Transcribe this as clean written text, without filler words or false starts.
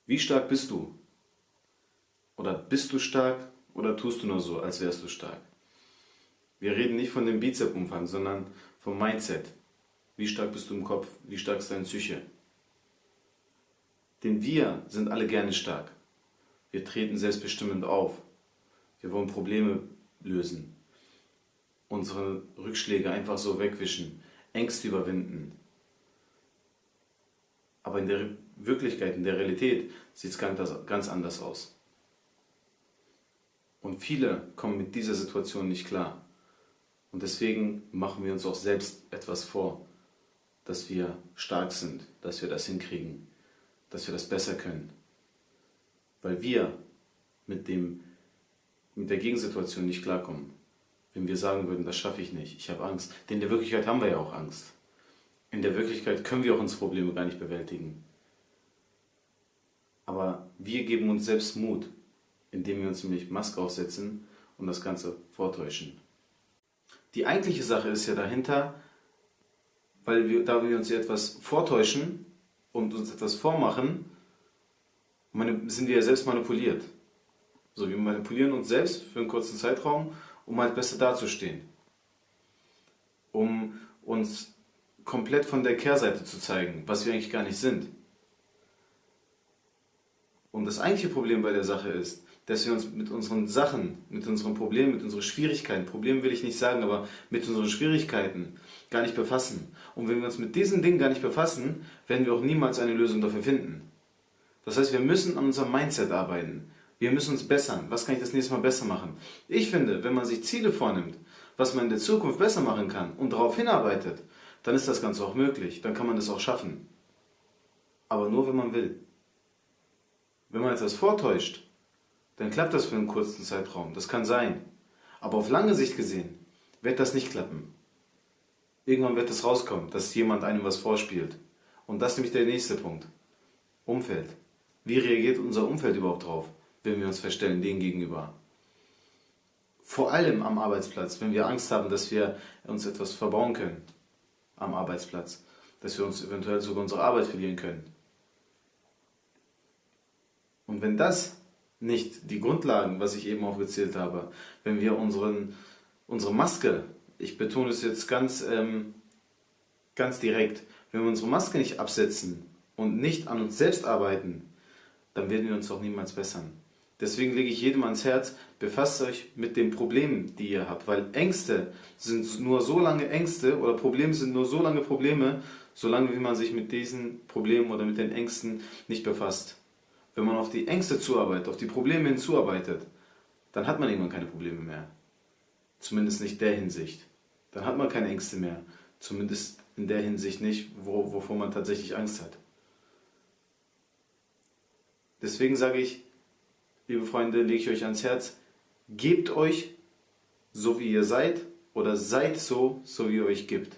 Wie stark bist du? Oder bist du stark oder tust du nur so, als wärst du stark? Wir reden nicht von dem Bizepsumfang, sondern vom Mindset. Wie stark bist du im Kopf? Wie stark ist deine Psyche? Denn wir sind alle gerne stark. Wir treten selbstbestimmend auf. Wir wollen Probleme lösen. Unsere Rückschläge einfach so wegwischen. Ängste überwinden. Aber in der Wirklichkeit, in der Realität sieht es ganz anders aus. Und viele kommen mit dieser Situation nicht klar. Und deswegen machen wir uns auch selbst etwas vor, dass wir stark sind, dass wir das hinkriegen, dass wir das besser können. Weil wir mit der Gegensituation nicht klarkommen. Wenn wir sagen würden, das schaffe ich nicht, ich habe Angst. Denn in der Wirklichkeit haben wir ja auch Angst. In der Wirklichkeit können wir auch unsere Probleme gar nicht bewältigen. Aber wir geben uns selbst Mut, indem wir uns nämlich Maske aufsetzen und das Ganze vortäuschen. Die eigentliche Sache ist ja dahinter, da wir uns etwas vortäuschen und uns etwas vormachen, sind wir ja selbst manipuliert. So, wir manipulieren uns selbst für einen kurzen Zeitraum, um halt besser dazustehen. Um uns komplett von der Kehrseite zu zeigen, was wir eigentlich gar nicht sind. Und das eigentliche Problem bei der Sache ist, dass wir uns mit unseren Sachen, mit unseren Problemen, mit unseren Schwierigkeiten, Problemen will ich nicht sagen, aber mit unseren Schwierigkeiten gar nicht befassen. Und wenn wir uns mit diesen Dingen gar nicht befassen, werden wir auch niemals eine Lösung dafür finden. Das heißt, wir müssen an unserem Mindset arbeiten. Wir müssen uns bessern. Was kann ich das nächste Mal besser machen? Ich finde, wenn man sich Ziele vornimmt, was man in der Zukunft besser machen kann und darauf hinarbeitet, dann ist das Ganze auch möglich. Dann kann man das auch schaffen. Aber nur, wenn man will. Wenn man etwas vortäuscht, dann klappt das für einen kurzen Zeitraum. Das kann sein. Aber auf lange Sicht gesehen wird das nicht klappen. Irgendwann wird es rauskommen, dass jemand einem was vorspielt. Und das ist nämlich der nächste Punkt. Umfeld. Wie reagiert unser Umfeld überhaupt drauf, wenn wir uns verstellen denen gegenüber? Vor allem am Arbeitsplatz, wenn wir Angst haben, dass wir uns etwas verbauen können am Arbeitsplatz, dass wir uns eventuell sogar unsere Arbeit verlieren können. Und wenn das nicht die Grundlagen, was ich eben aufgezählt habe, wenn wir unsere Maske, ich betone es jetzt ganz direkt, wenn wir unsere Maske nicht absetzen und nicht an uns selbst arbeiten, dann werden wir uns auch niemals bessern. Deswegen lege ich jedem ans Herz, befasst euch mit den Problemen, die ihr habt, weil Ängste sind nur so lange Ängste oder Probleme sind nur so lange Probleme, solange wie man sich mit diesen Problemen oder mit den Ängsten nicht befasst. Wenn man auf die Ängste zuarbeitet, auf die Probleme hinzuarbeitet, dann hat man irgendwann keine Probleme mehr. Zumindest nicht in der Hinsicht. Dann hat man keine Ängste mehr. Zumindest in der Hinsicht nicht, wovor man tatsächlich Angst hat. Deswegen sage ich, liebe Freunde, lege ich euch ans Herz, gebt euch so wie ihr seid oder seid so wie ihr euch gibt.